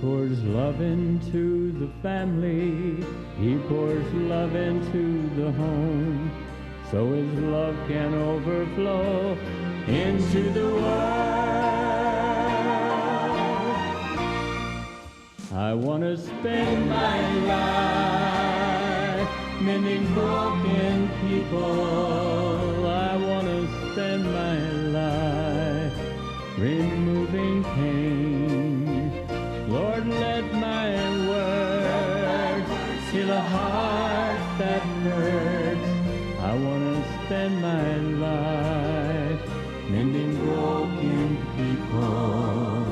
pours love into the family. He pours love into the home, so His love can overflow into the world. I want to spend my life mending broken people. I want to spend my life removing pain. Lord, let my words heal a heart that hurts. I want to spend my life mending broken people,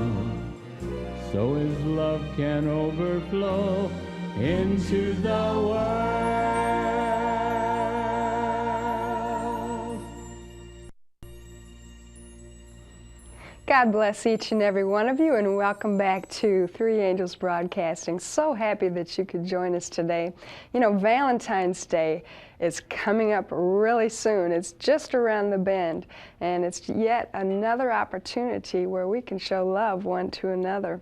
so His love can overflow into the world. God bless each and every one of you, and welcome back to Three Angels Broadcasting. So happy that you could join us today. You know, Valentine's Day is coming up really soon. It's just around the bend, and it's yet another opportunity where we can show love one to another.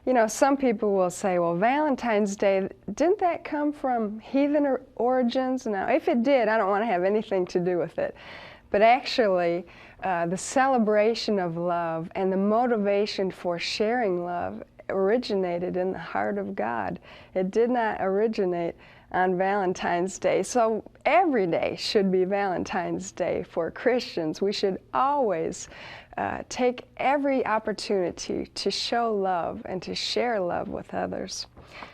You know, some people will say, well, Valentine's Day, didn't that come from heathen origins? Now, if it did, I don't want to have anything to do with it. But actually, the celebration of love and the motivation for sharing love originated in the heart of God. It did not originate on Valentine's Day. So every day should be Valentine's Day for Christians. We should always take every opportunity to show love and to share love with others.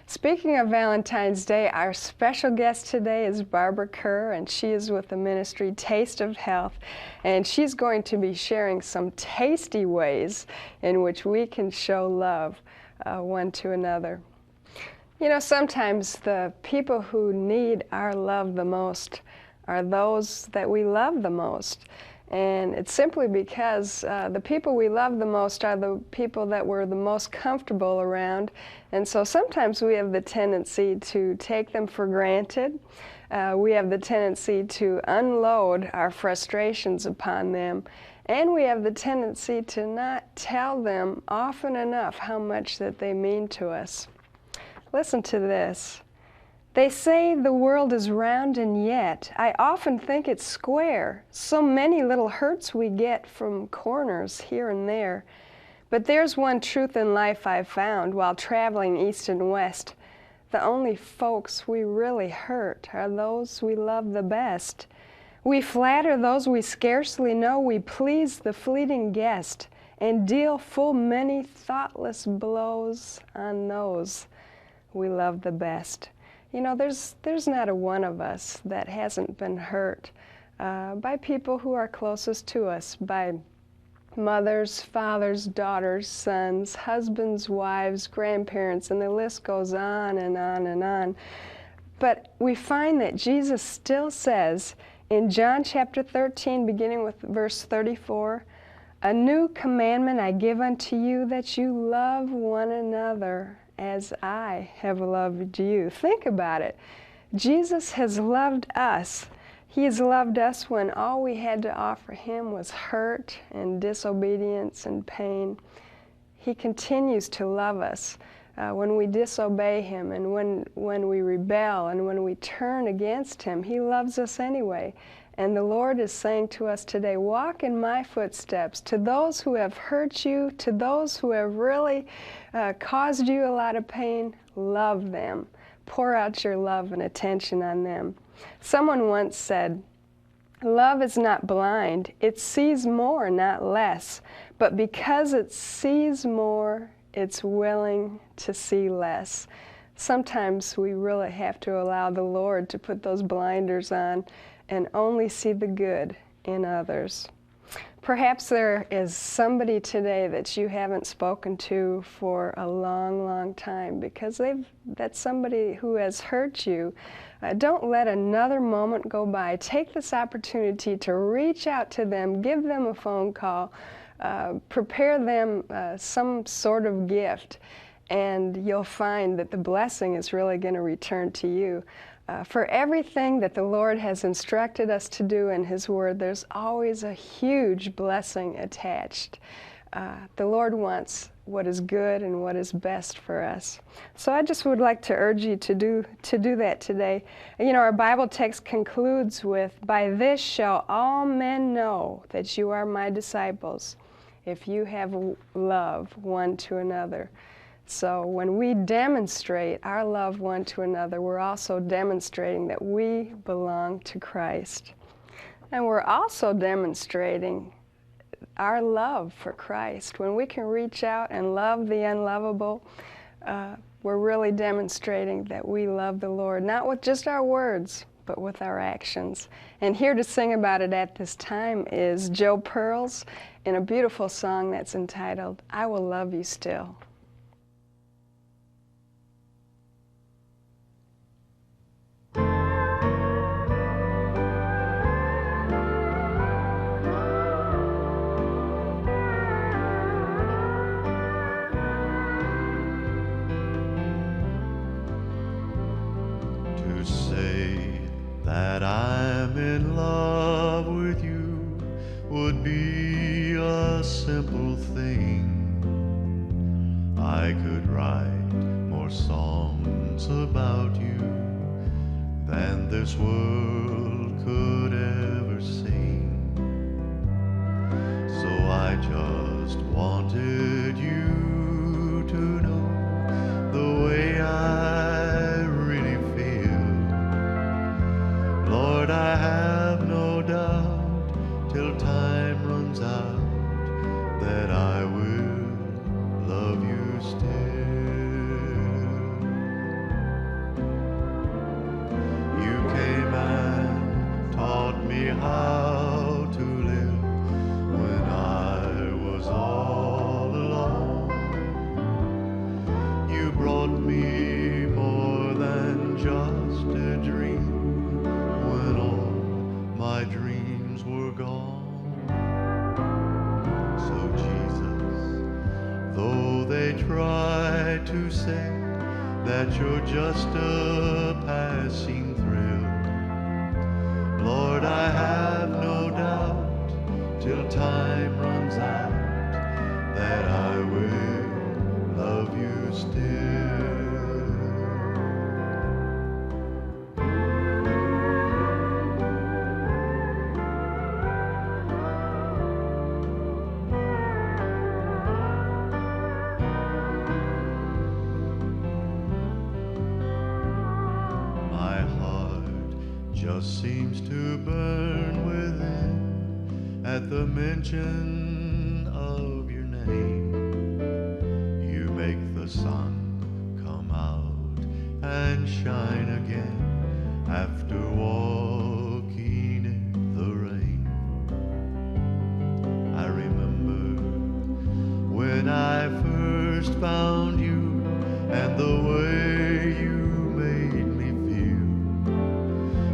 Speaking of Valentine's Day, our special guest today is Barbara Kerr, and she is with the ministry Taste of Health, and she's going to be sharing some tasty ways in which we can show love one to another. You know, sometimes the people who need our love the most are those that we love the most. And it's simply because the people we love the most are the people that we're the most comfortable around. And so sometimes we have the tendency to take them for granted. We have the tendency to unload our frustrations upon them. And we have the tendency to not tell them often enough how much that they mean to us. Listen to this. They say the world is round, and yet I often think it's square. So many little hurts we get from corners here and there. But there's one truth in life I've found while traveling east and west. The only folks we really hurt are those we love the best. We flatter those we scarcely know. We please the fleeting guest and deal full many thoughtless blows on those we love the best. You know, there's not a one of us that hasn't been hurt by people who are closest to us, by mothers, fathers, daughters, sons, husbands, wives, grandparents, and the list goes on and on and on. But we find that Jesus still says in John chapter 13, beginning with verse 34, "A new commandment I give unto you, that you love one another as I have loved you." Think about it. Jesus has loved us. He has loved us when all we had to offer Him was hurt and disobedience and pain. He continues to love us when we disobey Him, and when we rebel and when we turn against Him. He loves us anyway. And the Lord is saying to us today, walk in my footsteps. To those who have hurt you, to those who have really caused you a lot of pain, love them. Pour out your love and attention on them. Someone once said, love is not blind. It sees more, not less. But because it sees more, it's willing to see less. Sometimes we really have to allow the Lord to put those blinders on and only see the good in others. Perhaps there is somebody today that you haven't spoken to for a long, long time because that's somebody who has hurt you. Don't let another moment go by. Take this opportunity to reach out to them, give them a phone call, prepare them some sort of gift, and you'll find that the blessing is really going to return to you. For everything that the Lord has instructed us to do in His Word, there's always a huge blessing attached. The Lord wants what is good and what is best for us. So I just would like to urge you to do that today. You know, our Bible text concludes with, "By this shall all men know that you are my disciples, if you have love one to another." So when we demonstrate our love one to another, we're also demonstrating that we belong to Christ. And we're also demonstrating our love for Christ. When we can reach out and love the unlovable, we're really demonstrating that we love the Lord, not with just our words, but with our actions. And here to sing about it at this time is Joe Pearls in a beautiful song that's entitled, "I Will Love You Still." To say that I'm in love with you would be a simple thing. I could write more songs about you than this world could ever sing. So I just wanted you to know the way I really feel. Lord, I have no doubt till time runs out that I will love you still. You came and taught me how to live when I was all alone. You brought me more than just a dream when all my dreams were gone. So Jesus, though they try to say that you're just a passing thrill, Lord, I have no doubt till time runs out that I will love you still. My heart just seems to burn within at the mention of your name. You make the sun come out and shine again after walking in the rain. I remember when I first found you and the way you made me feel.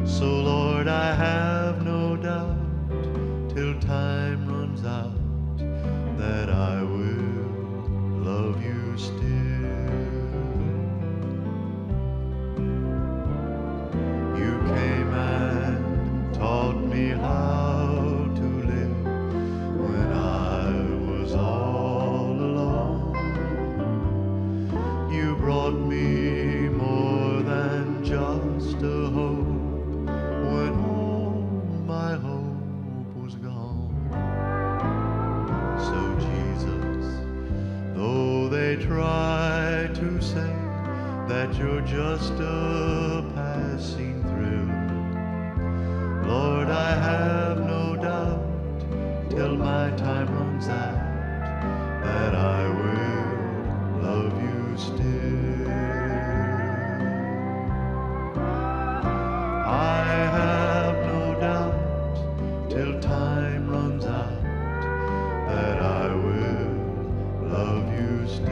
So Lord, I have no doubt till time runs out that I will love you still. You came and taught me how to live when I was all alone. You brought me more than just a hope when all my hope was gone. So Jesus, though they try to say that you're just a passing thrill, Lord, I have no doubt till my time runs out that I will love you still. I have no doubt till time runs out that I will love you still.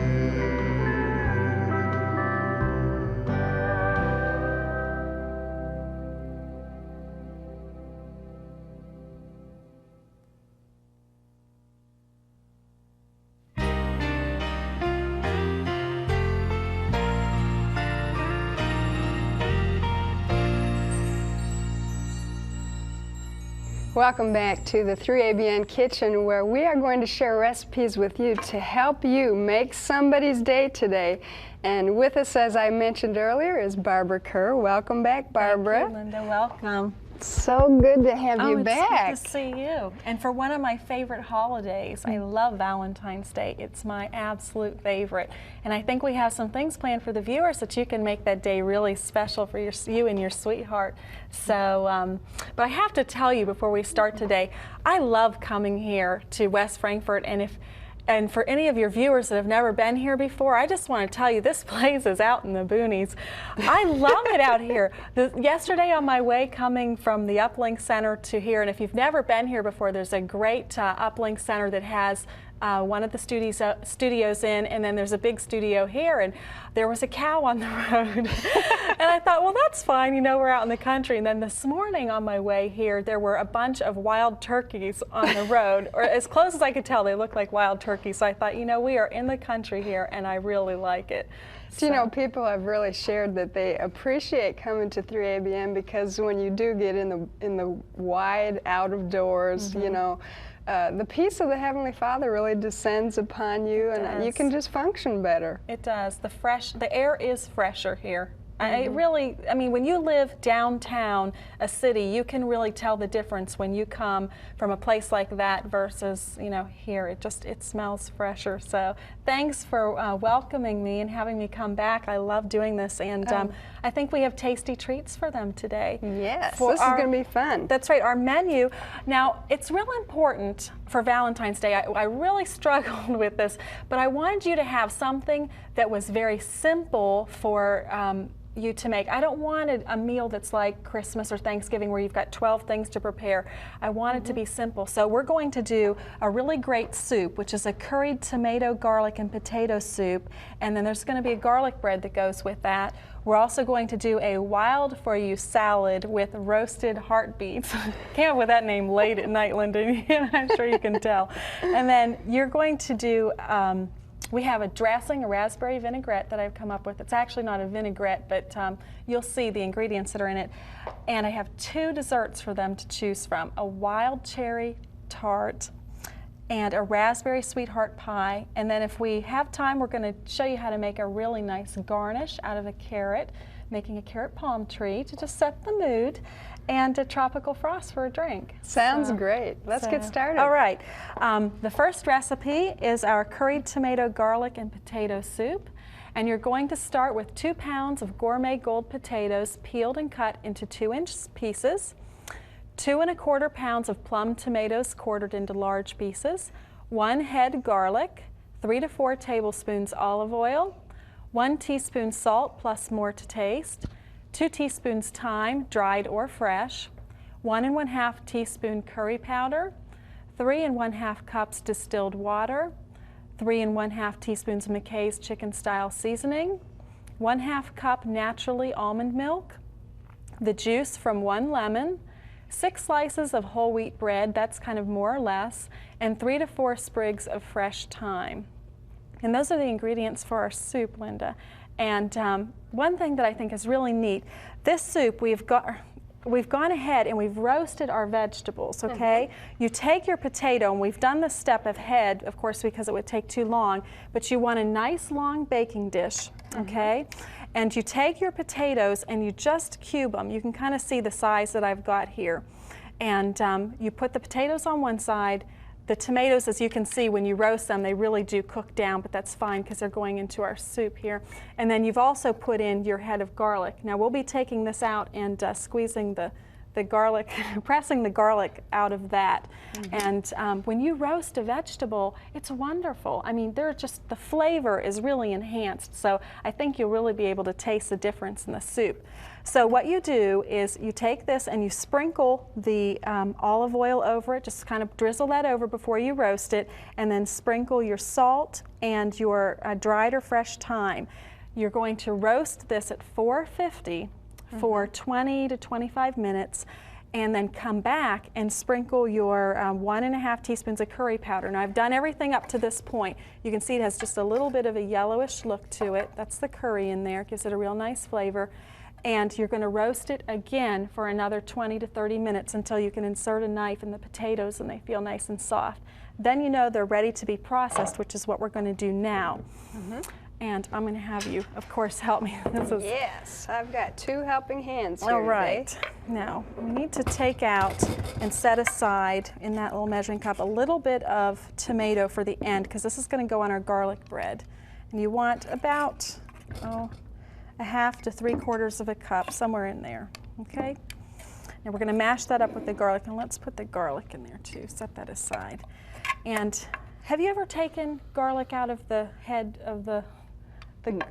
Welcome back to the 3ABN Kitchen, where we are going to share recipes with you to help you make somebody's day today. And with us, as I mentioned earlier, is Barbara Kerr. Welcome back, Barbara. Thank you, Linda. Welcome. So good to have you back. It's good to see you. And for one of my favorite holidays, I love Valentine's Day. It's my absolute favorite. And I think we have some things planned for the viewers that you can make that day really special for you and your sweetheart. So, but I have to tell you before we start today, I love coming here to West Frankfort, and for any of your viewers that have never been here before, I just want to tell you this place is out in the boonies. I love it out here. Yesterday on my way coming from the Uplink Center to here, and if you've never been here before, there's a great Uplink Center that has one of the studios in, and then there's a big studio here, and there was a cow on the road. And I thought, well, that's fine, you know, we're out in the country. And then this morning on my way here, there were a bunch of wild turkeys on the road, or as close as I could tell, they looked like wild turkeys. So I thought, you know, we are in the country here, and I really like it. Do you know, people have really shared that they appreciate coming to 3ABN because when you do get in the wide out of doors, you know, the peace of the Heavenly Father really descends upon you, and you can just function better. It does. The air is fresher here. I mean, when you live downtown a city, you can really tell the difference when you come from a place like that versus, you know, here. It smells fresher. So thanks for welcoming me and having me come back. I love doing this, and I think we have tasty treats for them today. Yes, this is going to be fun. That's right, our menu. Now, it's real important for Valentine's Day. I really struggled with this, but I wanted you to have something that was very simple for you to make. I don't want a meal that's like Christmas or Thanksgiving where you've got 12 things to prepare. I want it to be simple. So we're going to do a really great soup, which is a curried tomato, garlic, and potato soup. And then there's going to be a garlic bread that goes with that. We're also going to do a wild for you salad with roasted heartbeats. Came up with that name late at night, Linda. I'm sure you can tell. And then you're going to do we have a dressing, a raspberry vinaigrette that I've come up with. It's actually not a vinaigrette, but you'll see the ingredients that are in it. And I have two desserts for them to choose from, a wild cherry tart and a raspberry sweetheart pie. And then if we have time, we're going to show you how to make a really nice garnish out of a carrot, making a carrot palm tree to just set the mood, and a tropical frost for a drink. Sounds great. Let's get started. All right. The first recipe is our curried tomato, garlic, and potato soup. And you're going to start with 2 pounds of gourmet gold potatoes peeled and cut into 2-inch pieces, 2 1/4 pounds of plum tomatoes quartered into large pieces, 1 head garlic, 3 to 4 tablespoons olive oil, 1 teaspoon salt plus more to taste, 2 teaspoons thyme, dried or fresh, 1 1/2 teaspoon curry powder, 3 1/2 cups distilled water, 3 1/2 teaspoons of McKay's chicken style seasoning, 1/2 cup naturally almond milk, the juice from 1 lemon, 6 slices of whole wheat bread, that's kind of more or less, and 3 to 4 sprigs of fresh thyme. And those are the ingredients for our soup, Linda. And one thing that I think is really neat, this soup we've gone ahead and we've roasted our vegetables, okay? You take your potato, and we've done this step ahead, of course, because it would take too long, but you want a nice long baking dish, okay? And you take your potatoes and you just cube them. You can kind of see the size that I've got here. And you put the potatoes on one side. The tomatoes, as you can see, when you roast them, they really do cook down, but that's fine because they're going into our soup here. And then you've also put in your head of garlic. Now we'll be taking this out and squeezing the garlic, pressing the garlic out of that. And when you roast a vegetable, it's wonderful. I mean, the flavor is really enhanced. So I think you'll really be able to taste the difference in the soup. So what you do is you take this and you sprinkle the olive oil over it, just kind of drizzle that over before you roast it, and then sprinkle your salt and your dried or fresh thyme. You're going to roast this at 450 for 20 to 25 minutes, and then come back and sprinkle your 1 1/2 teaspoons of curry powder. Now I've done everything up to this point. You can see it has just a little bit of a yellowish look to it. That's the curry in there, gives it a real nice flavor. And you're going to roast it again for another 20 to 30 minutes until you can insert a knife in the potatoes and they feel nice and soft. Then you know they're ready to be processed, which is what we're going to do now. And I'm going to have you, of course, help me. Yes, I've got 2 helping hands here All right. today. Now, we need to take out and set aside in that little measuring cup a little bit of tomato for the end, because this is going to go on our garlic bread. And you want about, a half to 3/4 of a cup, somewhere in there, okay? Now we're going to mash that up with the garlic, and let's put the garlic in there too, set that aside. And have you ever taken garlic out of the head of the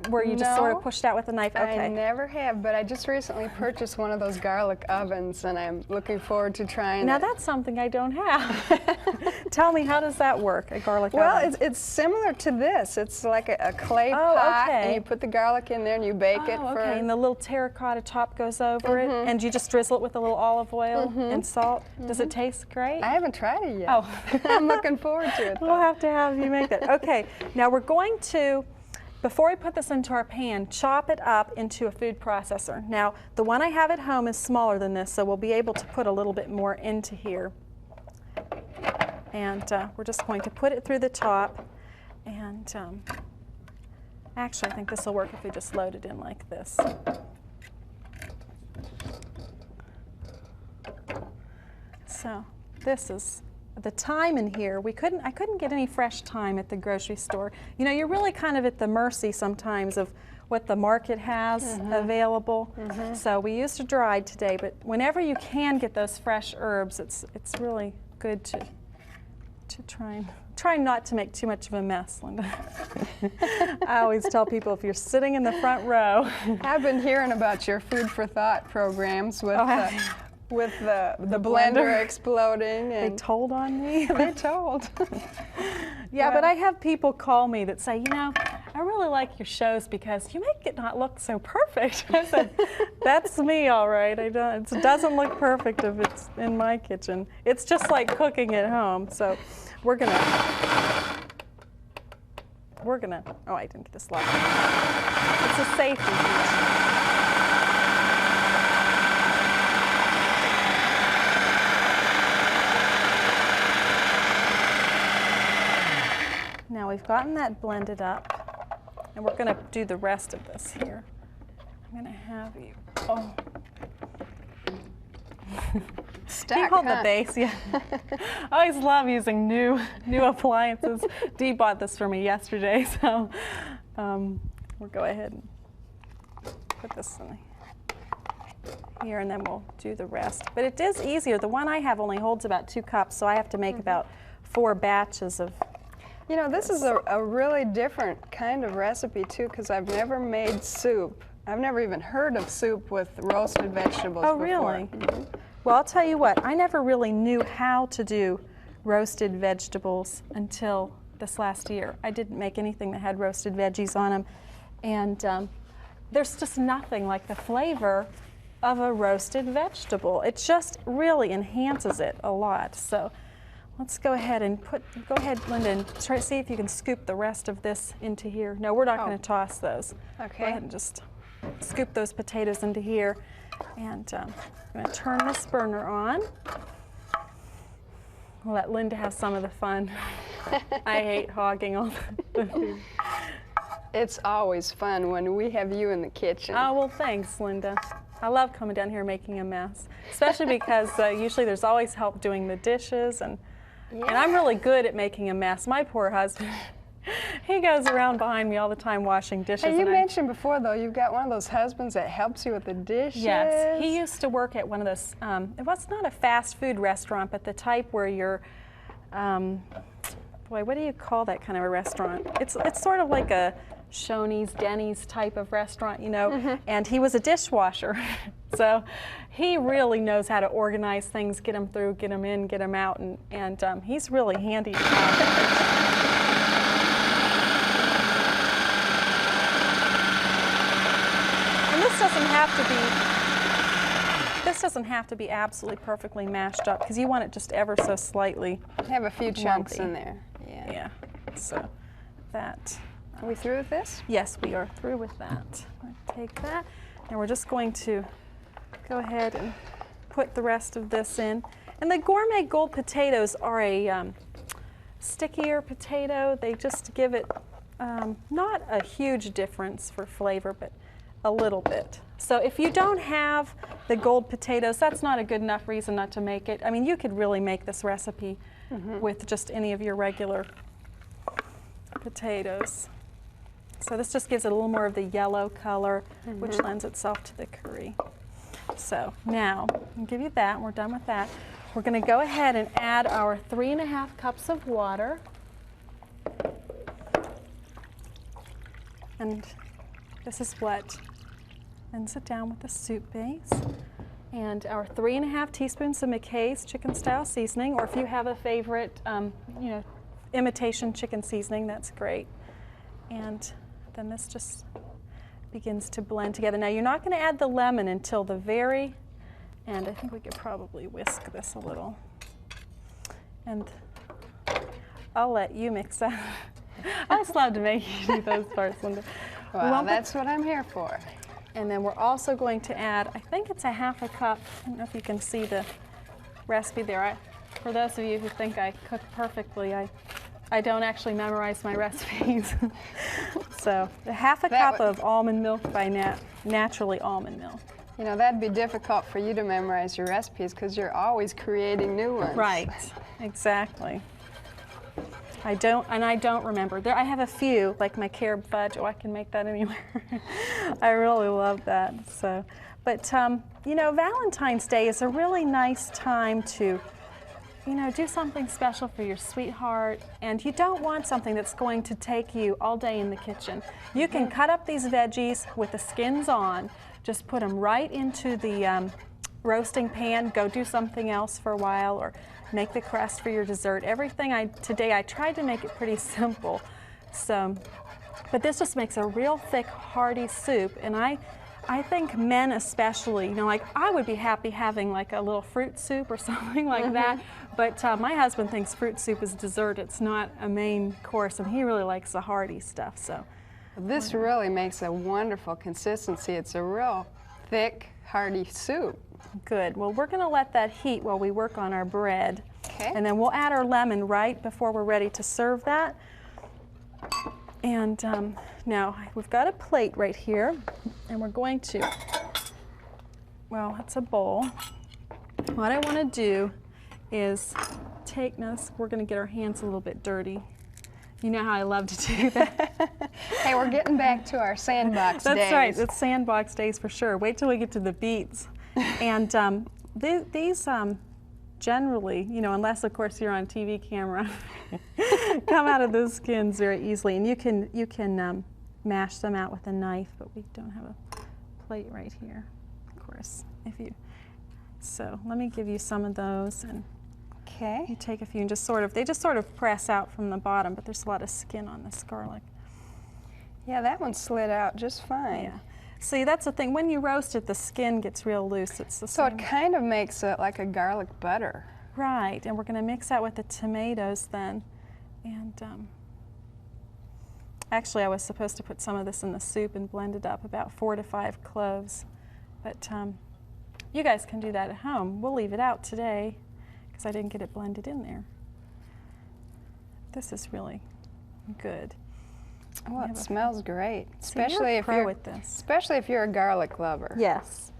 where you just sort of pushed out with a knife? Okay. I never have, but I just recently purchased one of those garlic ovens, and I'm looking forward to trying Now it. that's something I don't have. Tell me, how does that work, a garlic oven? Well, it's similar to this. It's like a clay pot, okay. and you put the garlic in there and you bake it for... Okay, and the little terracotta top goes over it, and you just drizzle it with a little olive oil and salt. Does it taste great? I haven't tried it yet. Oh. I'm looking forward to it, though. We'll have to have you make that. Okay, now we're going to, before we put this into our pan, chop it up into a food processor. Now, the one I have at home is smaller than this, so we'll be able to put a little bit more into here. And we're just going to put it through the top. And actually, I think this will work if we just load it in like this. So this is the thyme in here. I couldn't get any fresh thyme at the grocery store. You know, you're really kind of at the mercy sometimes of what the market has available. So we used a dried today, but whenever you can get those fresh herbs, it's really good to try not to make too much of a mess, Linda. I always tell people, if you're sitting in the front row. I've been hearing about your food for thought programs with the blender exploding. They And told on me. they told. Yeah, but I have people call me that say, you know, I really like your shows because you make it not look so perfect. I said, that's me, all right. It doesn't look perfect if it's in my kitchen. It's just like cooking at home. So we're gonna, oh, I didn't get this slide. It's a safety feature. Now we've gotten that blended up, and we're going to do the rest of this here. I'm going to have you, Stuck, he called the base, yeah. I always love using new appliances. Dee bought this for me yesterday, so we'll go ahead and put this in here, and then we'll do the rest. But it is easier. The one I have only holds about 2 cups, so I have to make about 4 batches of. You know, this is a really different kind of recipe, too, because I've never made soup. I've never even heard of soup with roasted vegetables before. Really? Well, I'll tell you what, I never really knew how to do roasted vegetables until this last year. I didn't make anything that had roasted veggies on them. And there's just nothing like the flavor of a roasted vegetable. It just really enhances it a lot. So let's go ahead and go ahead, Linda, and try to see if you can scoop the rest of this into here. No, we're not going to toss those. Okay. Go ahead and just scoop those potatoes into here. And I'm going to turn this burner on. We'll let Linda have some of the fun. I hate hogging all the food. It's always fun when we have you in the kitchen. Oh, well, thanks, Linda. I love coming down here making a mess, especially because usually there's always help doing the dishes, and I'm really good at making a mess. My poor husband, he goes around behind me all the time washing dishes. Hey, you mentioned before, though, you've got one of those husbands that helps you with the dishes. Yes, he used to work at one of those, it was not a fast food restaurant, but the type where you're, boy, what do you call that kind of a restaurant? It's sort of like a Shoney's, Denny's type of restaurant, you know, and he was a dishwasher. So he really knows how to organize things, get them through, get them in, get them out, and he's really handy. And this doesn't have to be absolutely perfectly mashed up, because you want it just ever so slightly Have a few chunks lumpy. in there. Yeah. Yeah, so that. Are we through with this? Yes, we are through with that. I'll take that. And we're just going to go ahead and put the rest of this in. And the Gourmet Gold potatoes are a stickier potato. They just give it not a huge difference for flavor, but a little bit. So if you don't have the gold potatoes, that's not a good enough reason not to make it. I mean, you could really make this recipe with just any of your regular potatoes. So this just gives it a little more of the yellow color, which lends itself to the curry. So now, I'll give you that. We're done with that. We're going to go ahead and add our 3½ cups of water. And this is what ends it down with the soup base. And our 3½ teaspoons of McKay's chicken style seasoning, or if you have a favorite, you know, imitation chicken seasoning, that's great. And then this just begins to blend together. Now you're not going to add the lemon until the very end. I think we could probably whisk this a little. And I'll let you mix that. I just love to make you do those parts, Linda. Well, that's what I'm here for. And then we're also going to add, I think it's a ½ cup. I don't know if you can see the recipe there. For those of you who think I cook perfectly, I don't actually memorize my recipes. So a ½ cup of almond milk by Naturally Almond Milk. You know, that'd be difficult for you to memorize your recipes because you're always creating new ones. Right, exactly. I don't remember. I have a few, like my carob fudge. Oh, I can make that anywhere. I really love that. So, but you know, Valentine's Day is a really nice time to, you know, do something special for your sweetheart, and you don't want something that's going to take you all day in the kitchen. You can cut up these veggies with the skins on, just put them right into the roasting pan, go do something else for a while, or make the crust for your dessert. Everything today I tried to make it pretty simple. So, but this just makes a real thick, hearty soup, and I think men especially, you know, like I would be happy having like a little fruit soup or something like that, but my husband thinks fruit soup is dessert. It's not a main course, and he really likes the hearty stuff. So this really makes a wonderful consistency. It's a real thick, hearty soup. Good. Well, we're going to let that heat while we work on our bread. Okay. And then we'll add our lemon right before we're ready to serve that. And now we've got a plate right here, and we're going to, well, it's a bowl. What I want to do is take this, we're going to get our hands a little bit dirty. You know how I love to do that. Hey, we're getting back to our sandbox days. That's right, it's sandbox days for sure. Wait till we get to the beets. And these generally, you know, unless of course you're on TV camera, come out of the skins very easily. And you can mash them out with a knife, but we don't have a plate right here, of course. So let me give you some of those, and okay, you take a few and they just sort of press out from the bottom, but there's a lot of skin on this garlic. Yeah, that one slid out just fine. Yeah. See, that's the thing. When you roast it, the skin gets real loose. It's the so same. it kind of makes it like a garlic butter. Right, and we're going to mix that with the tomatoes then. And actually, I was supposed to put some of this in the soup and blend it up, about 4 to 5 cloves. But you guys can do that at home. We'll leave it out today because I didn't get it blended in there. This is really good. Oh, it smells great, especially if you're a garlic lover. Yes.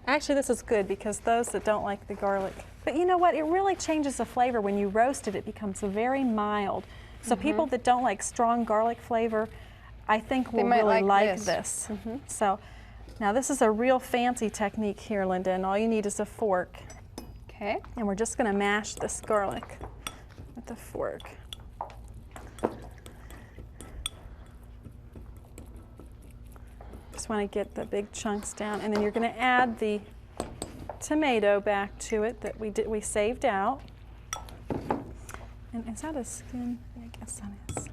Actually, this is good because those that don't like the garlic. But you know what? It really changes the flavor when you roast it. It becomes very mild. So people that don't like strong garlic flavor, I think will really like this. So now this is a real fancy technique here, Linda, and all you need is a fork. Okay. And we're just going to mash this garlic with the fork. Just want to get the big chunks down, and then you're going to add the tomato back to it that we saved out. And is that a skin? Yeah, I guess that is.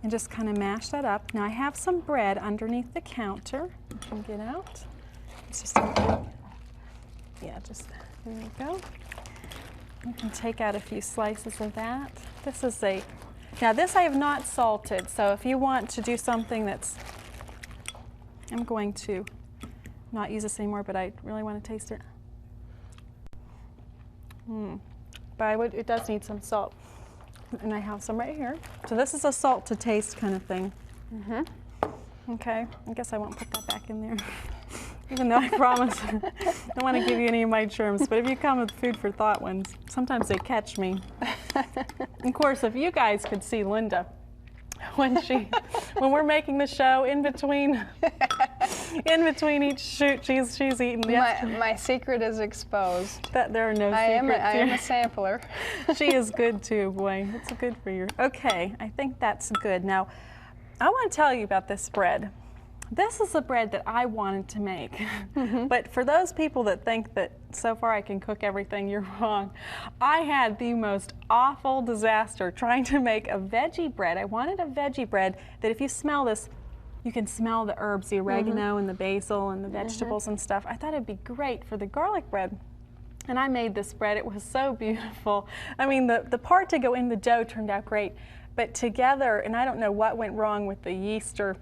And just kind of mash that up. Now I have some bread underneath the counter. You can get out. It's just a big, yeah, just there you go. You can take out a few slices of that. This is now this I have not salted. So if you want to do something that's, I'm going to not use this anymore, but I really want to taste it. But it does need some salt. And I have some right here. So this is a salt to taste kind of thing. Okay, I guess I won't put that back in there. Even though I promise I don't want to give you any of my germs, but if you come with food for thought ones, sometimes they catch me. Of course, if you guys could see Linda when we're making the show in between each shoot, she's eating. My secret is exposed. That there are no I secrets. I am a sampler. She is good too, boy. It's good for you. Okay, I think that's good. Now, I want to tell you about this bread. This is the bread that I wanted to make. But for those people that think that so far I can cook everything, you're wrong. I had the most awful disaster trying to make a veggie bread. I wanted a veggie bread that if you smell this, you can smell the herbs, the oregano and the basil and the vegetables and stuff. I thought it'd be great for the garlic bread. And I made this bread. It was so beautiful. I mean, the part to go in the dough turned out great, but together, and I don't know what went wrong with the yeast or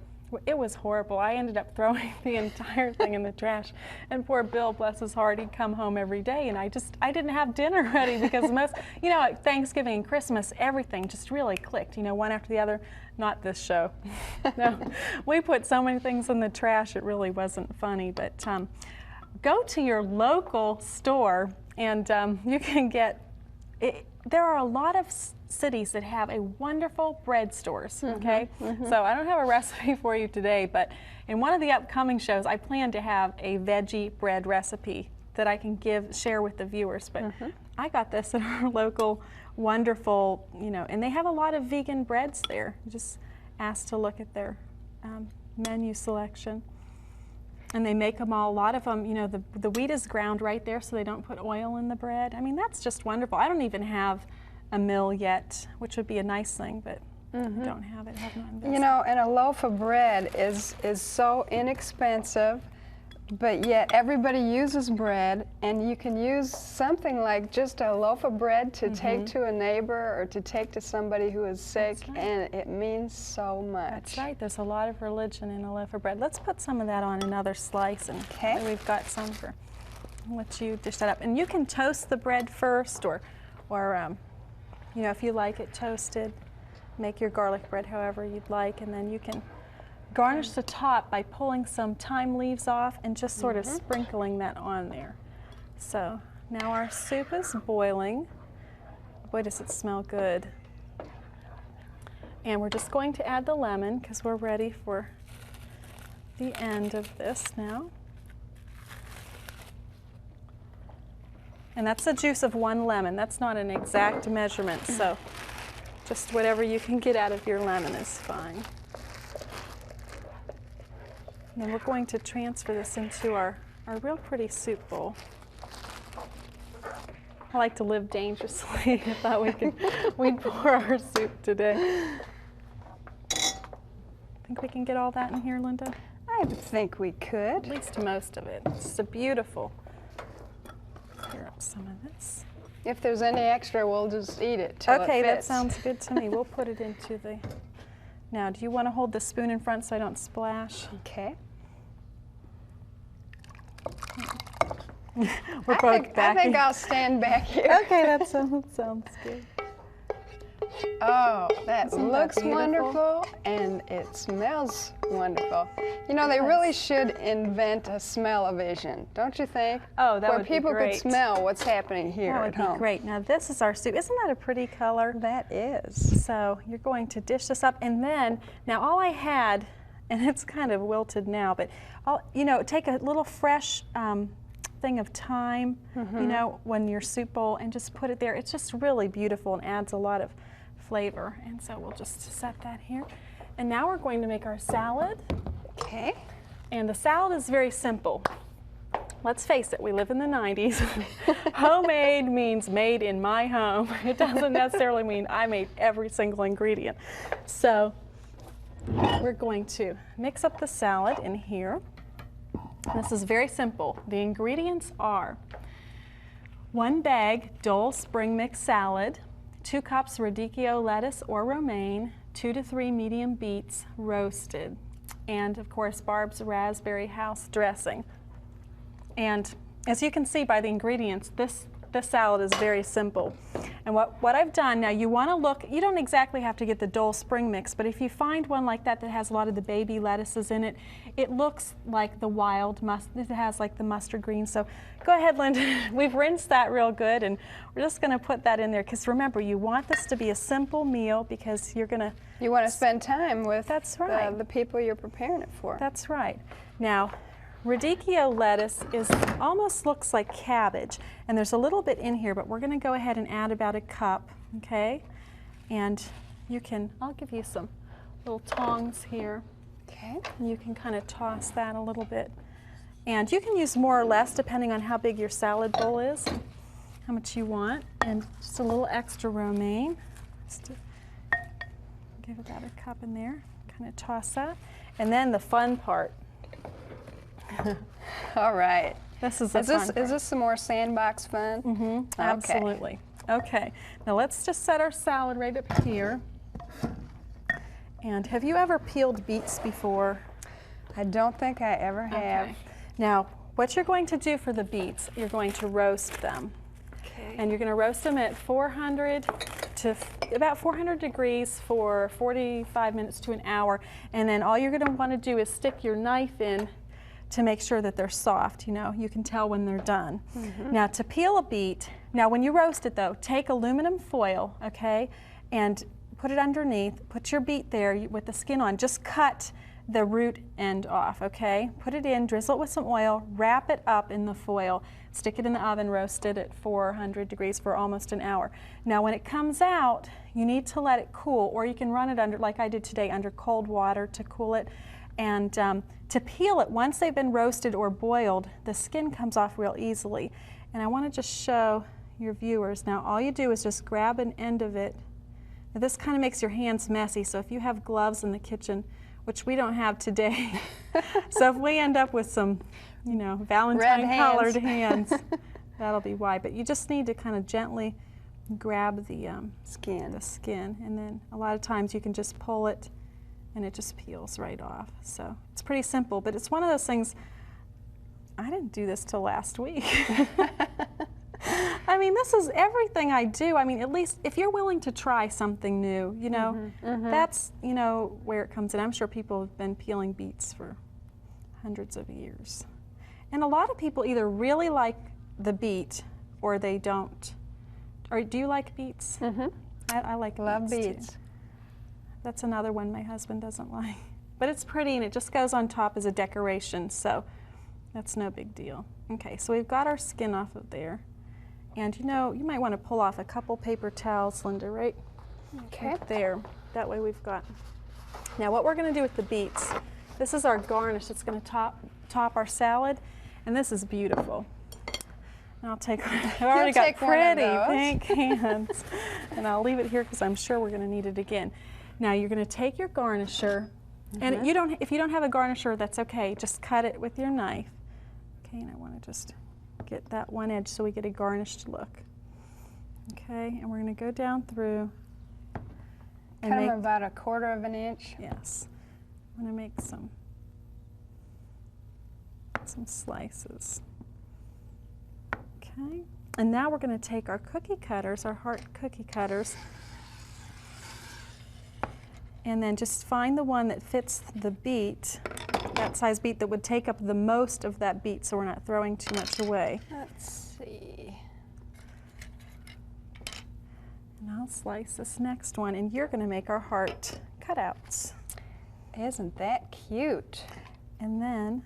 it was horrible. I ended up throwing the entire thing in the trash. And poor Bill, bless his heart, he'd come home every day and I didn't have dinner ready because most, at Thanksgiving and Christmas, everything just really clicked, one after the other. Not this show. No, we put so many things in the trash, it really wasn't funny. But go to your local store and you can get, there are a lot of cities that have a wonderful bread stores, okay? So I don't have a recipe for you today, but in one of the upcoming shows, I plan to have a veggie bread recipe that I can share with the viewers. But I got this at our local wonderful, and they have a lot of vegan breads there. Just asked to look at their menu selection. And they make them all, a lot of them, the wheat is ground right there so they don't put oil in the bread. I mean, that's just wonderful. I don't even have a mill yet, which would be a nice thing, but I don't have it. Have not invested. And a loaf of bread is so inexpensive, but yet everybody uses bread, and you can use something like just a loaf of bread to take to a neighbor or to take to somebody who is sick, and it means so much. That's right. There's a lot of religion in a loaf of bread. Let's put some of that on another slice, and we've got some for. I'll let you dish that up, and you can toast the bread first, or if you like it toasted, make your garlic bread however you'd like, and then you can garnish the top by pulling some thyme leaves off and just sort of sprinkling that on there. So now our soup is boiling. Boy, does it smell good. And we're just going to add the lemon because we're ready for the end of this now. And that's the juice of 1 lemon. That's not an exact measurement, so just whatever you can get out of your lemon is fine. And then we're going to transfer this into our real pretty soup bowl. I like to live dangerously. I thought we'd pour our soup today. Think we can get all that in here, Linda? I think we could. At least most of it. It's a beautiful. Clear up some of this. If there's any extra, we'll just eat it till okay, it that fits. sounds good to me. We'll put it into the. Now, do you want to hold the spoon in front so I don't splash? Okay. We're both back. I think I'll stand back here. Okay, that sounds good. Oh, that Isn't looks that beautiful? wonderful, and it smells wonderful. They really should invent a smell-o-vision, don't you think? Oh, that Where would be people great. could smell what's happening here That at would be home. great. Now, this is our soup. Isn't that a pretty color? That is. So you're going to dish this up, and then, now all I had, and it's kind of wilted now, but take a little fresh thing of thyme, when your soup bowl, and just put it there. It's just really beautiful and adds a lot of flavor. And so we'll just set that here. And now we're going to make our salad. Okay. And the salad is very simple. Let's face it, we live in the 90s. Homemade means made in my home. It doesn't necessarily mean I made every single ingredient. So we're going to mix up the salad in here. This is very simple. The ingredients are 1 bag Dole Spring Mix salad, 2 cups radicchio lettuce or romaine, 2 to 3 medium beets roasted, and of course Barb's raspberry house dressing. And as you can see by the ingredients, this salad is very simple. And what I've done, now you want to look, you don't exactly have to get the Dole spring mix, but if you find one like that that has a lot of the baby lettuces in it, it looks like the wild mustard, it has like the mustard green. So go ahead, Linda, we've rinsed that real good, and we're just going to put that in there, because remember, you want this to be a simple meal, because you're going to... You want to spend time with That's right. the people you're preparing it for. That's right. Now, radicchio lettuce almost looks like cabbage, and there's a little bit in here, but we're going to go ahead and add about a cup, okay? And I'll give you some little tongs here. Okay. And you can kind of toss that a little bit. And you can use more or less depending on how big your salad bowl is, how much you want, and just a little extra romaine. Just to give about a cup in there, kind of toss that. And then the fun part. All right. This is the fun part. Is this some more sandbox fun? Mm-hmm. Okay. Absolutely. Okay. Now let's just set our salad right up here. And have you ever peeled beets before? I don't think I ever have. Okay. Now, what you're going to do for the beets, you're going to roast them. Okay. And you're going to roast them at 400 to about 400 degrees for 45 minutes to an hour. And then all you're going to want to do is stick your knife in to make sure that they're soft. You know, you can tell when they're done. Mm-hmm. Now, to peel a beet, now when you roast it though, take aluminum foil, okay, and put it underneath, put your beet there with the skin on, just cut the root end off, okay? Put it in, drizzle it with some oil, wrap it up in the foil, stick it in the oven, roast it at 400 degrees for almost an hour. Now when it comes out, you need to let it cool, or you can run it under, like I did today, under cold water to cool it. And to peel it, once they've been roasted or boiled, the skin comes off real easily. And I want to just show your viewers, now all you do is just grab an end of it. Now, this kind of makes your hands messy, so if you have gloves in the kitchen, which we don't have today, so if we end up with some, you know, Valentine colored hands, that'll be why. But you just need to kind of gently grab the skin, and then a lot of times you can just pull it and it just peels right off. So it's pretty simple, but it's one of those things, I didn't do this till last week. I mean, this is everything I do. I mean, at least if you're willing to try something new, you know, that's, you know, where it comes in. I'm sure people have been peeling beets for hundreds of years. And a lot of people either really like the beet or they don't. Or do you like beets? Mm-hmm. I like Love beets. Too. That's another one my husband doesn't like. But it's pretty and it just goes on top as a decoration, so that's no big deal. Okay, so we've got our skin off of there. And you know, you might want to pull off a couple paper towels, Linda, right? Okay. Right there. That way we've got. Now what we're going to do with the beets, this is our garnish that's going to top our salad, and this is beautiful. And I'll take, I've already got pretty pink hands, and I'll leave it here because I'm sure we're going to need it again. Now you're going to take your garnisher, and if you don't have a garnisher, that's okay. Just cut it with your knife. Okay, and I want to just get that one edge so we get a garnished look. Okay, and we're going to go down through and Cut them about 1/4 of an inch. Yes, I'm going to make some slices. Okay, and now we're going to take our cookie cutters, our heart cookie cutters, and then just find the one that fits the beet, that size beet that would take up the most of that beet so we're not throwing too much away. Let's see. And I'll slice this next one, and you're going to make our heart cutouts. Isn't that cute? And then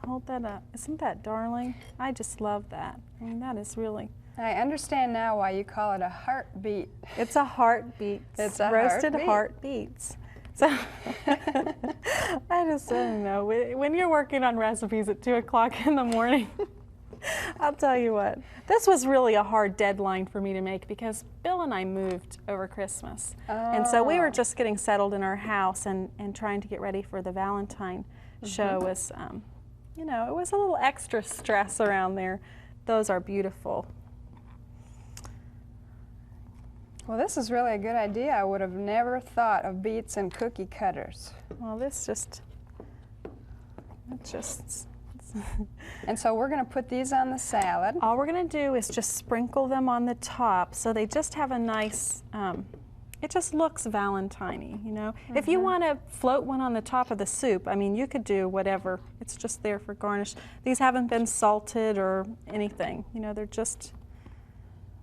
hold that up. Isn't that darling? I just love that. I mean, that is really... I understand now why you call it a heartbeat. It's a heartbeat. It's a roasted heartbeat. heart beets. So I just don't know. When you're working on recipes at 2 o'clock in the morning, I'll tell you what. This was really a hard deadline for me to make because Bill and I moved over Christmas. Oh. And so we were just getting settled in our house and trying to get ready for the Valentine show was, you know, it was a little extra stress around there. Those are beautiful. Well, this is really a good idea. I would have never thought of beets and cookie cutters. Well, this just, it's And so we're going to put these on the salad. All we're going to do is just sprinkle them on the top so they just have a nice, it just looks Valentine-y, you know. If you want to float one on the top of the soup, I mean, you could do whatever. It's just there for garnish. These haven't been salted or anything, you know, they're just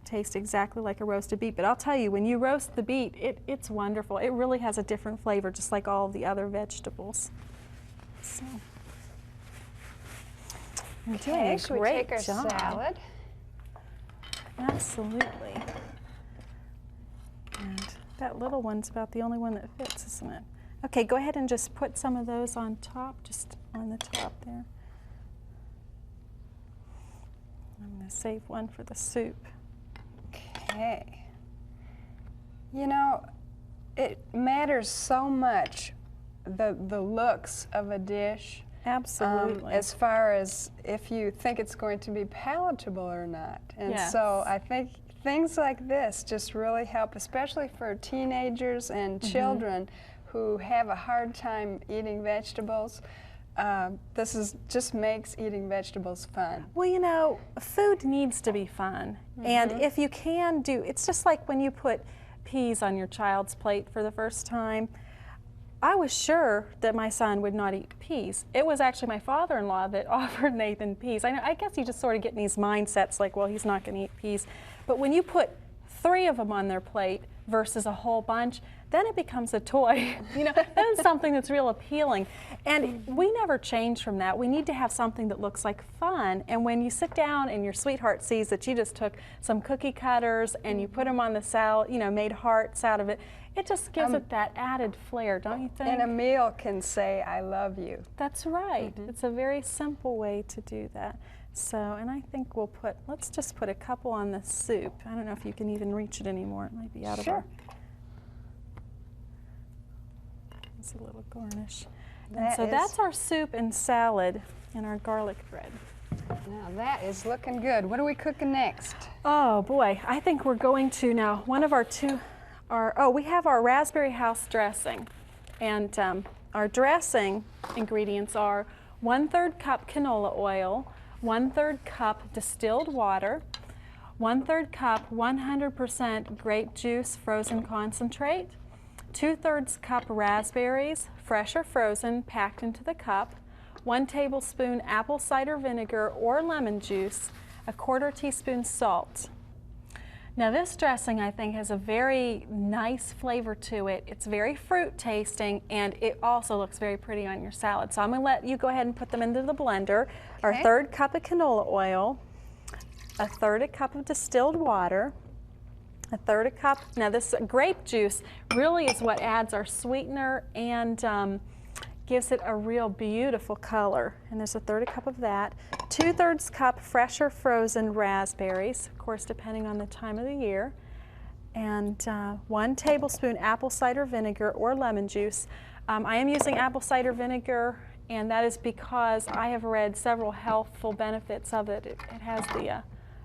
taste exactly like a roasted beet. But I'll tell you, when you roast the beet, it's wonderful. It really has a different flavor, just like all the other vegetables. So. Okay, should we take our salad? Absolutely. And that little one's about the only one that fits, isn't it? Okay, go ahead and just put some of those on top, just on the top there. I'm going to save one for the soup. Okay. You know, it matters so much, the looks of a dish. Absolutely. As far as if you think it's going to be palatable or not. And yes. So I think things like this just really help, especially for teenagers and children who have a hard time eating vegetables. Just makes eating vegetables fun. Well, you know, food needs to be fun. And if you can do, it's just like when you put peas on your child's plate for the first time. I was sure that my son would not eat peas. It was actually my father-in-law that offered Nathan peas. I guess you just sort of get in these mindsets like, well, he's not going to eat peas. But when you put 3 of them on their plate versus a whole bunch, then it becomes a toy. You know, that is something that's real appealing. And we never change from that. We need to have something that looks like fun. And when you sit down and your sweetheart sees that you just took some cookie cutters and you put them on the salad, you know, made hearts out of it, it just gives it that added flair, don't you think? And a meal can say, I love you. That's right. It's a very simple way to do that. So, and I think we'll put, let's just put a couple on the soup. I don't know if you can even reach it anymore. It might be out of our... It's a little garnish. And so that's our soup and salad and our garlic bread. Now that is looking good. What are we cooking next? Oh boy, I think we're going to now, one of our we have our raspberry house dressing. And our dressing ingredients are 1/3 cup canola oil, 1/3 cup distilled water, 1/3 cup 100% grape juice frozen concentrate, 2/3 cup raspberries, fresh or frozen, packed into the cup, 1 tablespoon apple cider vinegar or lemon juice, 1/4 teaspoon salt. Now this dressing, I think, has a very nice flavor to it. It's very fruit tasting, and it also looks very pretty on your salad. So I'm going to let you go ahead and put them into the blender. Okay. Our 1/3 cup of canola oil, 1/3 cup of distilled water, 1/3 cup. Now this grape juice really is what adds our sweetener and gives it a real beautiful color. And there's 1/3 cup of that. 2/3 cup fresh or frozen raspberries, of course depending on the time of the year. And 1 tablespoon apple cider vinegar or lemon juice. I am using apple cider vinegar, and that is because I have read several healthful benefits of it. It has the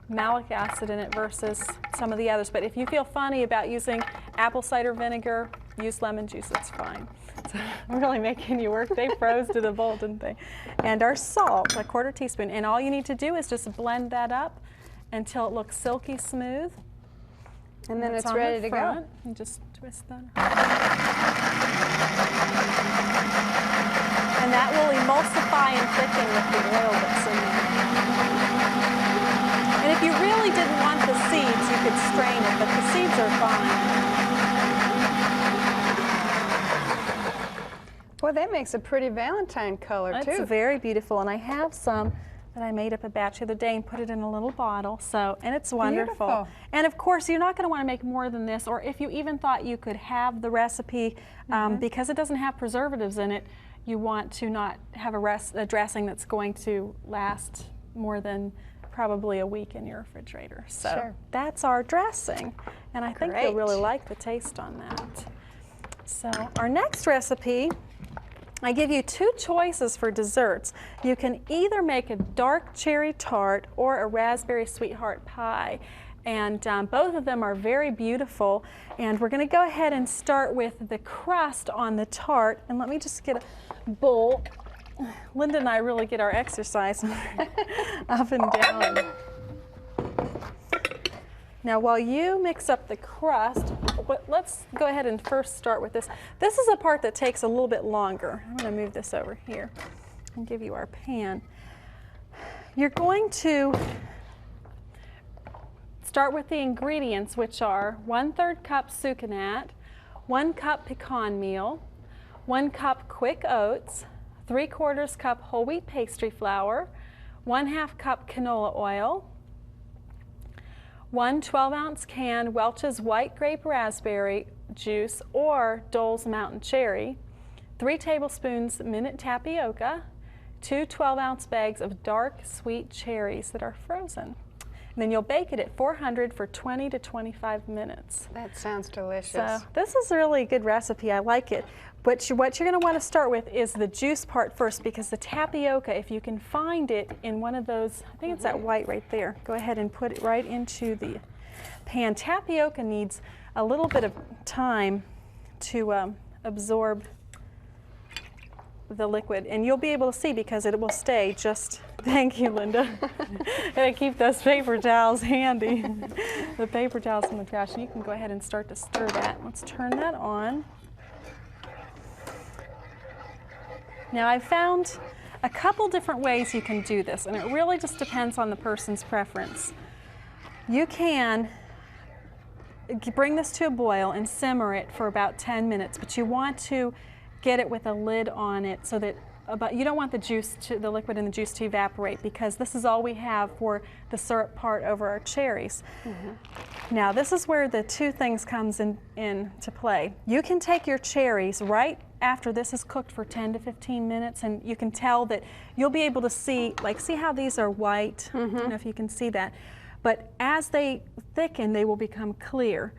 malic acid in it versus some of the others. But if you feel funny about using apple cider vinegar, use lemon juice, it's fine. So I'm really making you work. They froze to the bowl, didn't they? And our salt, 1/4 teaspoon. And all you need to do is just blend that up until it looks silky smooth. And then it's ready to go. And just twist that. And that will emulsify and thicken with the oil that's in there. And if you really didn't want the seeds, you could strain it, but the seeds are fine. Boy, that makes a pretty Valentine color, too. It's very beautiful, and I have some that I made up a batch the other day and put it in a little bottle, so, and it's wonderful. Beautiful. And of course, you're not going to want to make more than this, or if you even thought you could have the recipe, because it doesn't have preservatives in it, you want to not have a dressing that's going to last more than probably a week in your refrigerator. So that's our dressing, and I think you'll really like the taste on that. So our next recipe, I give you 2 choices for desserts. You can either make a dark cherry tart or a raspberry sweetheart pie. And both of them are very beautiful. And we're going to go ahead and start with the crust on the tart. And let me just get a bowl Linda and I really get our exercise up and down. Now while you mix up the crust, let's go ahead and first start with this. This is a part that takes a little bit longer. I'm going to move this over here and give you our pan. You're going to start with the ingredients, which are 1/3 cup sucanat, 1 cup pecan meal, 1 cup quick oats, 3/4 cup whole wheat pastry flour, 1/2 cup canola oil, 1 12-ounce can Welch's white grape raspberry juice or Dole's mountain cherry, 3 tablespoons minute tapioca, 2 12-ounce bags of dark sweet cherries that are frozen. And then you'll bake it at 400 for 20 to 25 minutes. That sounds delicious. So this is a really good recipe. I like it. But what you're going to want to start with is the juice part first, because the tapioca, if you can find it in one of those, I think it's that white right there, go ahead and put it right into the pan. Tapioca needs a little bit of time to absorb the liquid, and you'll be able to see because it will stay just, thank you, Linda. Gotta keep those paper towels handy. The paper towels in the trash. You can go ahead and start to stir that. Let's turn that on. Now I've found a couple different ways you can do this, and it really just depends on the person's preference. You can bring this to a boil and simmer it for about 10 minutes, but you want to get it with a lid on it so that you don't want the liquid in the juice to evaporate, because this is all we have for the syrup part over our cherries. Now this is where the two things comes into play. You can take your cherries right after this is cooked for 10 to 15 minutes, and you can tell that you'll be able to see, see how these are white? I don't know if you can see that. But as they thicken, they will become clear.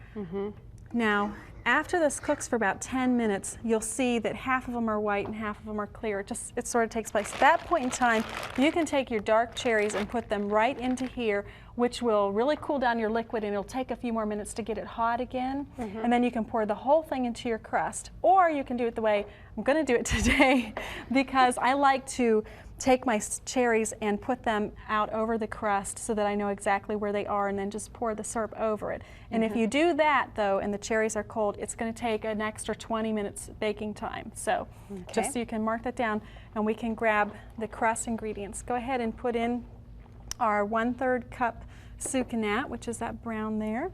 Now, after this cooks for about 10 minutes, you'll see that half of them are white and half of them are clear. It sort of takes place. At that point in time, you can take your dark cherries and put them right into here, which will really cool down your liquid, and it'll take a few more minutes to get it hot again. And then you can pour the whole thing into your crust. Or you can do it the way I'm going to do it today, because I like to take my cherries and put them out over the crust so that I know exactly where they are, and then just pour the syrup over it. And if you do that, though, and the cherries are cold, it's going to take an extra 20 minutes baking time. So just so you can mark that down, and we can grab the crust ingredients. Go ahead and put in our 1/3 cup sucanat, which is that brown there,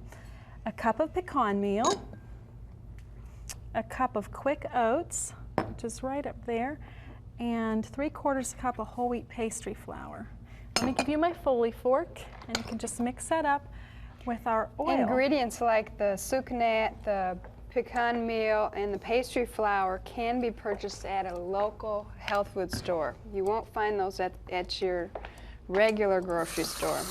a cup of pecan meal, a cup of quick oats, which is right up there, and 3/4 cup of whole wheat pastry flour. Let me give you my Foley fork, and you can just mix that up with our oil. Ingredients like the sucanat, the pecan meal, and the pastry flour can be purchased at a local health food store. You won't find those at your regular grocery store.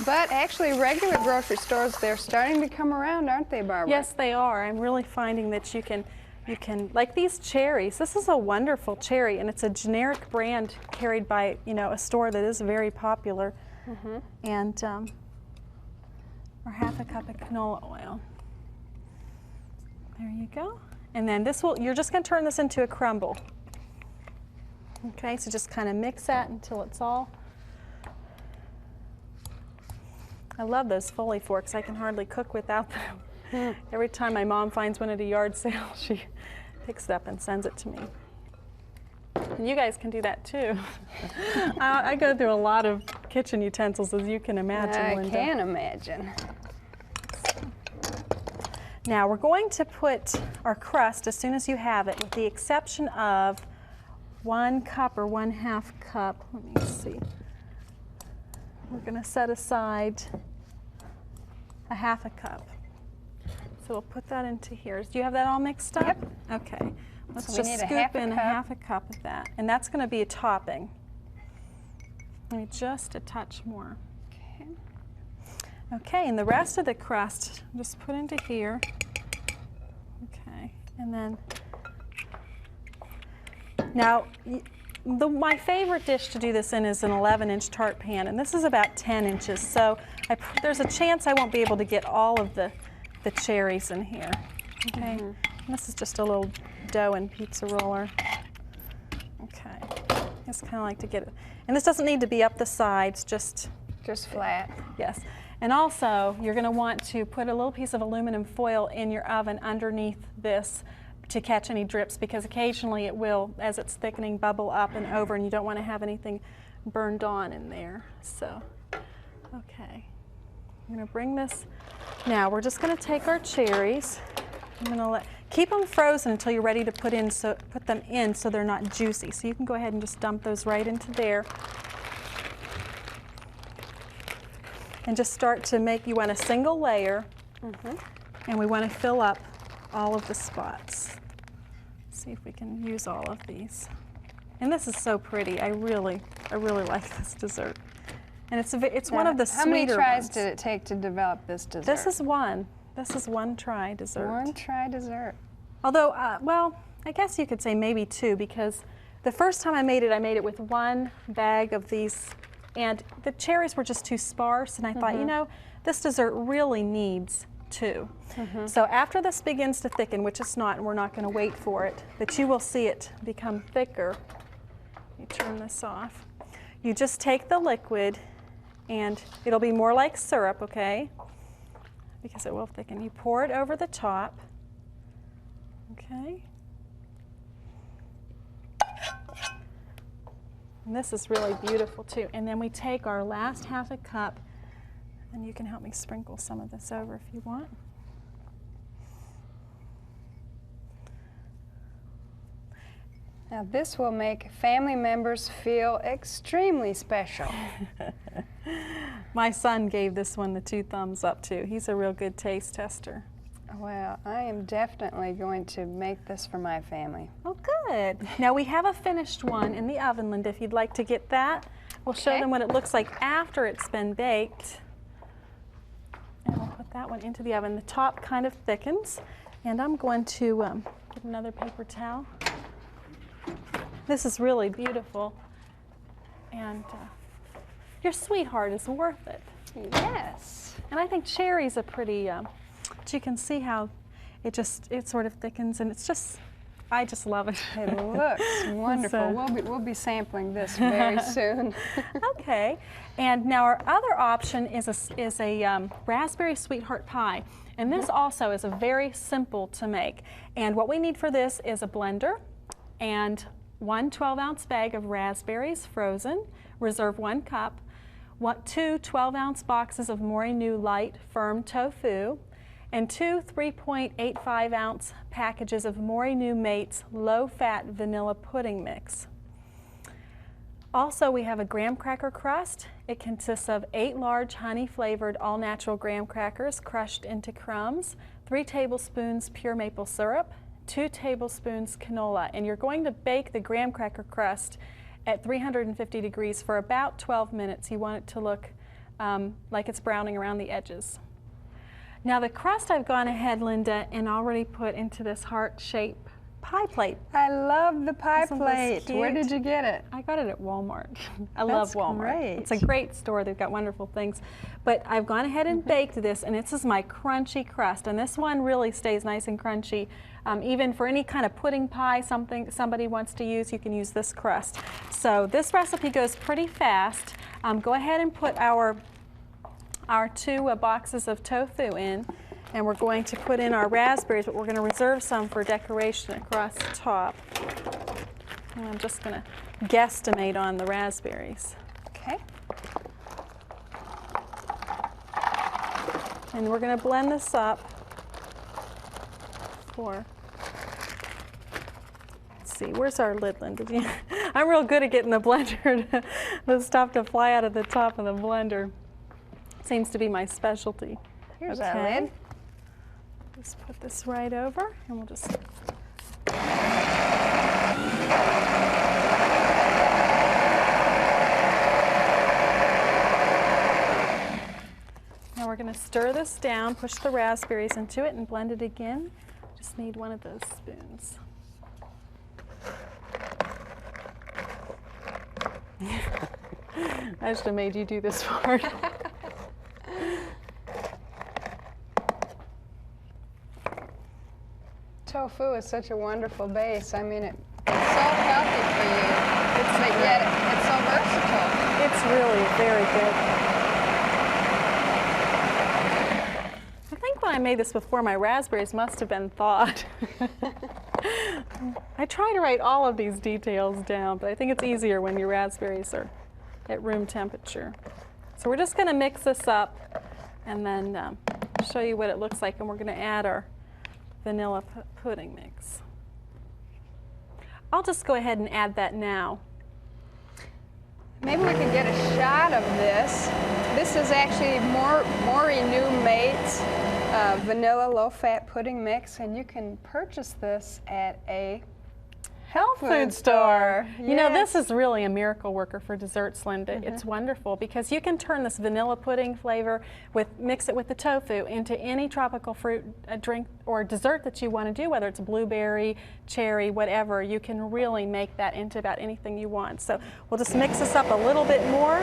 But actually, regular grocery stores, they're starting to come around, aren't they, Barbara? Yes, they are. I'm really finding that you can, like these cherries, this is a wonderful cherry, and it's a generic brand carried by, a store that is very popular. And or 1/2 cup of canola oil. There you go. And then you're just going to turn this into a crumble. Okay, so just kind of mix that until it's all. I love those Foley forks. I can hardly cook without them. Every time my mom finds one at a yard sale, she picks it up and sends it to me. And you guys can do that too. I go through a lot of kitchen utensils, as you can imagine, Linda. I can imagine. Now we're going to put our crust as soon as you have it, with the exception of 1 cup or 1/2 cup. Let me see. We're going to set aside a 1/2 cup. So we'll put that into here. Do you have that all mixed up? Yep. Okay. Let's So just scoop in a 1/2 cup of that. And that's going to be a topping. Maybe just a touch more. Okay. Okay, and the rest of the crust, just put into here. Okay, and then, now, my favorite dish to do this in is an 11-inch tart pan, and this is about 10 inches, so there's a chance I won't be able to get all of the cherries in here. Okay, and this is just a little dough and pizza roller. Okay, just kind of like to get it. And this doesn't need to be up the sides, just flat. yes. And also, you're going to want to put a little piece of aluminum foil in your oven underneath this to catch any drips, because occasionally it will, as it's thickening, bubble up and over, and you don't want to have anything burned on in there. So, okay. I'm going to bring this. Now, we're just going to take our cherries. I'm going to keep them frozen until you're ready to put them in so they're not juicy. So you can go ahead and just dump those right into there. And just start to make, you want a single layer, and we want to fill up all of the spots. Let's see if we can use all of these. And this is so pretty. I really like this dessert. And it's one of the sweeter ones. How many tries did it take to develop this dessert? This is one. This is one try dessert. One try dessert. Although, well, I guess you could say maybe two, because the first time I made it with one bag of these, and the cherries were just too sparse, and I thought, you know, this dessert really needs two. So after this begins to thicken, which it's not, and we're not going to wait for it, but you will see it become thicker. Let me turn this off. You just take the liquid, and it'll be more like syrup, okay? Because it will thicken. You pour it over the top, okay? And this is really beautiful too. And then we take our last half a cup, and you can help me sprinkle some of this over if you want. Now this will make family members feel extremely special. My son gave this one the 2 thumbs up too. He's a real good taste tester. Well, I am definitely going to make this for my family. Oh, good. Now we have a finished one in the oven, Linda, if you'd like to get that. We'll show them what it looks like after it's been baked. And we'll put that one into the oven. The top kind of thickens. And I'm going to get another paper towel. This is really beautiful. And your sweetheart is worth it. Yes. And I think cherry's a pretty, but you can see how it sort of thickens, and it's just, I just love it. It looks wonderful. So, we'll be sampling this very soon. Okay, and now our other option is a raspberry sweetheart pie, and this also is a very simple to make. And what we need for this is a blender and 1 12-ounce bag of raspberries frozen, reserve 1 cup, 2 12-ounce boxes of Morinu light firm tofu, and 2 3.85-ounce packages of Morinu Mates low-fat vanilla pudding mix. Also, we have a graham cracker crust. It consists of 8 large honey-flavored all-natural graham crackers crushed into crumbs, 3 tablespoons pure maple syrup, 2 tablespoons canola, and you're going to bake the graham cracker crust at 350 degrees for about 12 minutes. You want it to look like it's browning around the edges. Now the crust I've gone ahead, Linda, and already put into this heart-shaped pie plate. I love the pie Isn't this plate. cute? Where did you get it? I got it at Walmart. I love Walmart. Great. It's a great store. They've got wonderful things. But I've gone ahead and baked this, and this is my crunchy crust. And this one really stays nice and crunchy. Even for any kind of pudding pie, somebody wants to use, you can use this crust. So this recipe goes pretty fast. Go ahead and put our 2 boxes of tofu in. And we're going to put in our raspberries, but we're going to reserve some for decoration across the top. And I'm just going to guesstimate on the raspberries. Okay. And we're going to blend this up for, let's see, where's our lid, Linda? I'm real good at getting the blender, the stuff to fly out of the top of the blender. Seems to be my specialty. Here's our lid. Just put this right over, and we'll just. Now we're going to stir this down, push the raspberries into it, and blend it again. Just need one of those spoons. I should have made you do this part. Tofu is such a wonderful base. I mean, it's so healthy for you. But yet it's so versatile. It's really very good. I think when I made this before, my raspberries must have been thawed. I try to write all of these details down, but I think it's easier when your raspberries are at room temperature. So we're just going to mix this up and then show you what it looks like, and we're going to add our vanilla pudding mix. I'll just go ahead and add that now. Maybe we can get a shot of this. This is actually Maury New Mate's vanilla low-fat pudding mix, and you can purchase this at a health food store. Yes. You know, this is really a miracle worker for desserts, Linda. It's wonderful because you can turn this vanilla pudding flavor mix it with the tofu into any tropical fruit drink or dessert that you want to do, whether it's blueberry, cherry, whatever. You can really make that into about anything you want. So we'll just mix this up a little bit more.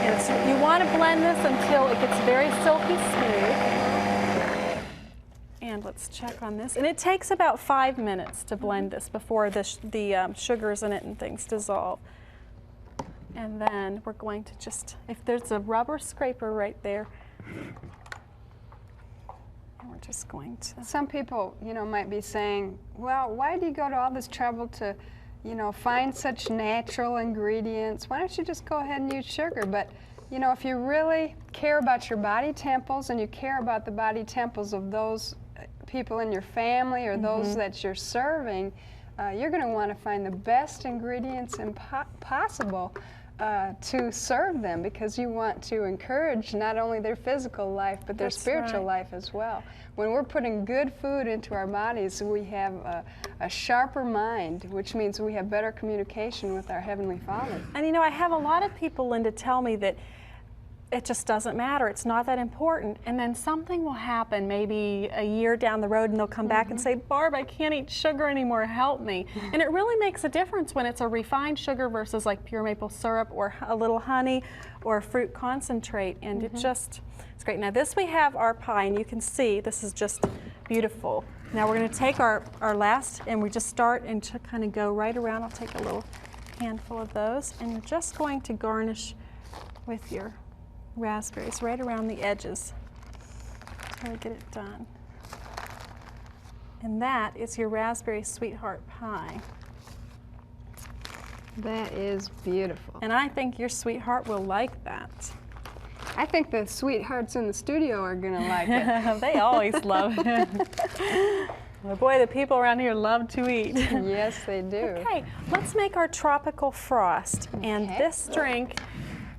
And you want to blend this until it gets very silky smooth. And let's check on this. And it takes about 5 minutes to blend this before the sugars in it and things dissolve. And then we're going to just, if there's a rubber scraper right there, we're just going to. Some people, might be saying, well, why do you go to all this trouble to, find such natural ingredients? Why don't you just go ahead and use sugar? But, if you really care about your body temples and you care about the body temples of those people in your family or those that you're serving, you're going to want to find the best ingredients possible to serve them, because you want to encourage not only their physical life but their spiritual life as well. When we're putting good food into our bodies, we have a sharper mind, which means we have better communication with our Heavenly Father. And I have a lot of people, Linda, tell me that it just doesn't matter, it's not that important, and then something will happen maybe a year down the road and they'll come back and say, Barb, I can't eat sugar anymore, help me. And it really makes a difference when it's a refined sugar versus like pure maple syrup or a little honey or fruit concentrate, and it's great. Now this we have our pie, and you can see this is just beautiful. Now we're going to take our last, and we just start and to kind of go right around. I'll take a little handful of those, and you're just going to garnish with your raspberries right around the edges. Try to get it done. And that is your raspberry sweetheart pie. That is beautiful. And I think your sweetheart will like that. I think the sweethearts in the studio are going to like it. They always love it. Well, boy, the people around here love to eat. Yes, they do. Okay, let's make our tropical frost. And this drink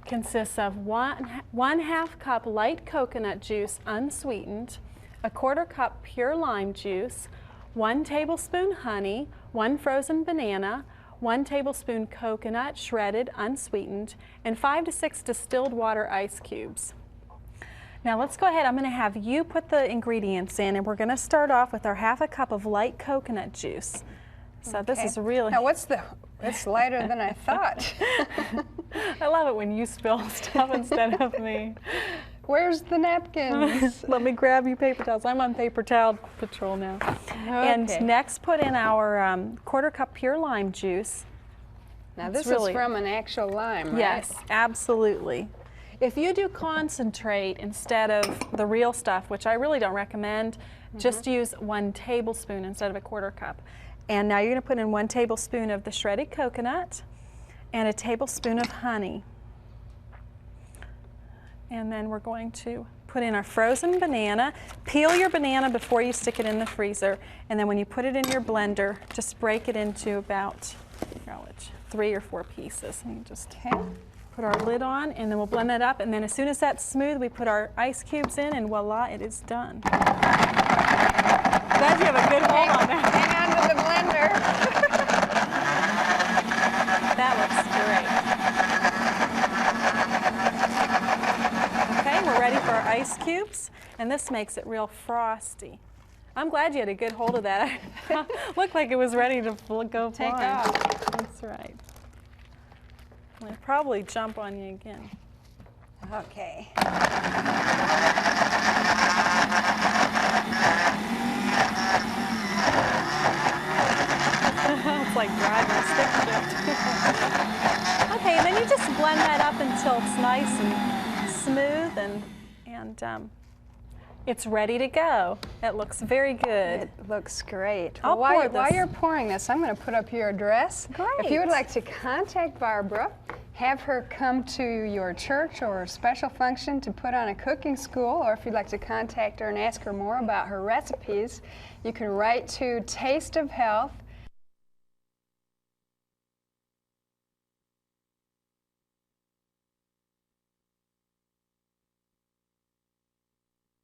consists of one half cup light coconut juice unsweetened, a 1/4 cup pure lime juice, 1 tablespoon honey, 1 frozen banana, 1 tablespoon coconut shredded unsweetened, and 5 to 6 distilled water ice cubes. Now let's go ahead. I'm going to have you put the ingredients in, and we're going to start off with our 1/2 cup of light coconut juice. So this is really... Now it's lighter than I thought. I love it when you spill stuff instead of me. Where's the napkins? Let me grab you paper towels. I'm on paper towel patrol now. And next put in our 1/4 cup pure lime juice. Now this is from an actual lime, right? Yes, absolutely. If you do concentrate instead of the real stuff, which I really don't recommend, just use 1 tablespoon instead of a 1/4 cup. And now you're going to put in 1 tablespoon of the shredded coconut and a tablespoon of honey. And then we're going to put in our frozen banana. Peel your banana before you stick it in the freezer. And then when you put it in your blender, just break it into about 3 or 4 pieces. And you just put our lid on, and then we'll blend that up. And then as soon as that's smooth, we put our ice cubes in, and voila, it is done. Glad you have a good hold on that. Hang on to the blender. That looks great. Okay, we're ready for our ice cubes, and this makes it real frosty. I'm glad you had a good hold of that. Looked like it was ready to go Take flying. off. That's right. I'll probably jump on you again. Okay. and it's ready to go. It looks very good. It looks great. I'll Well, pour while this. you're pouring this, I'm going to put up your address. Great. If you would like to contact Barbara, have her come to your church or a special function to put on a cooking school, or if you'd like to contact her and ask her more about her recipes, you can write to Taste of Health,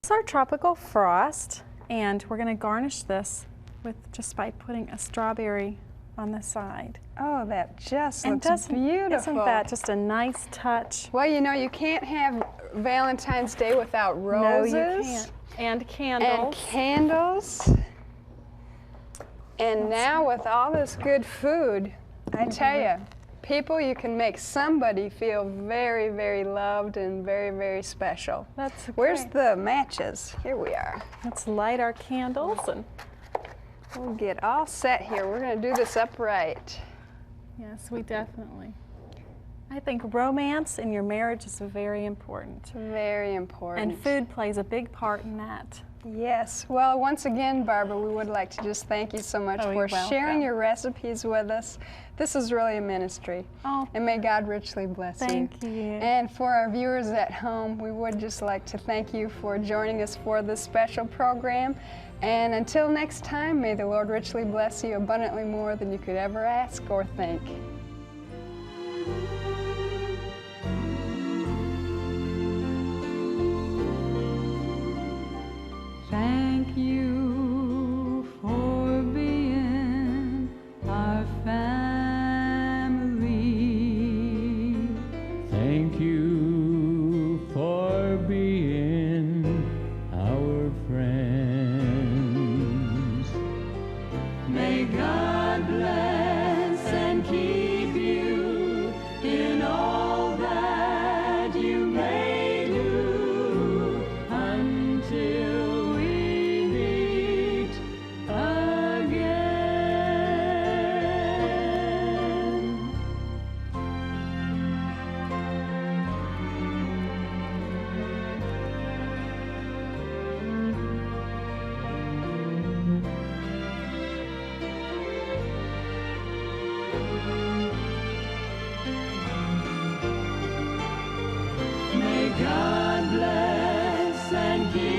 This is our tropical frost, and we're going to garnish this with just by putting a strawberry on the side. Oh, that just And looks beautiful. Isn't that just a nice touch? Well, you know, you can't have Valentine's Day without roses. No, you can't. And candles. And candles. And now with all this good food, I tell you, people, you can make somebody feel very, very loved and very, very special. That's Where's great. the matches? Here we are. Let's light our candles, and We'll get all set here. We're going to do this upright. yes, we definitely. I think romance in your marriage is very important. Very important. And food plays a big part in that. Yes. Well, once again, Barbara, we would like to just thank you so much Oh, for you're sharing welcome. your recipes with us. This is really a ministry. Oh, And may God richly bless thank you. you. And for our viewers at home, we would just like to thank you for joining us for this special program. And until next time, may the Lord richly bless you abundantly more than you could ever ask or think. Thank you for being our family. Thank you for being our friends. May God bless and keep you in all that you may do until we meet again. May God bless and keep